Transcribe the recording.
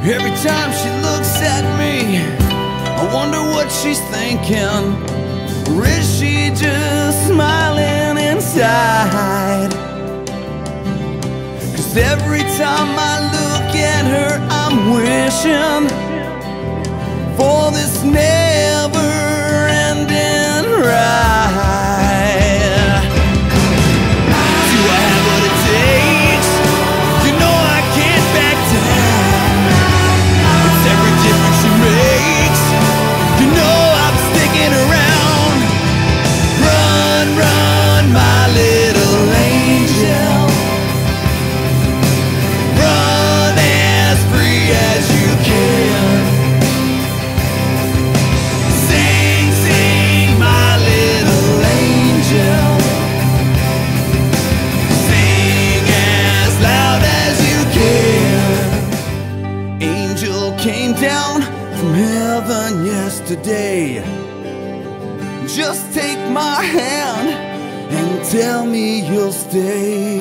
Every time she looks at me, I wonder what she's thinking. Or is she just smiling inside? 'Cause every time I look at her, I'm wishing for this never-ending ride. Do I have what it takes? You know I can't back down. It's every difference she makes. You know I'm sticking around. Run, run, my little angel. Run as free as you can. Sing, sing, my little angel. Sing as loud as you can. Angel came down from heaven yesterday. Just take my hand and tell me you'll stay.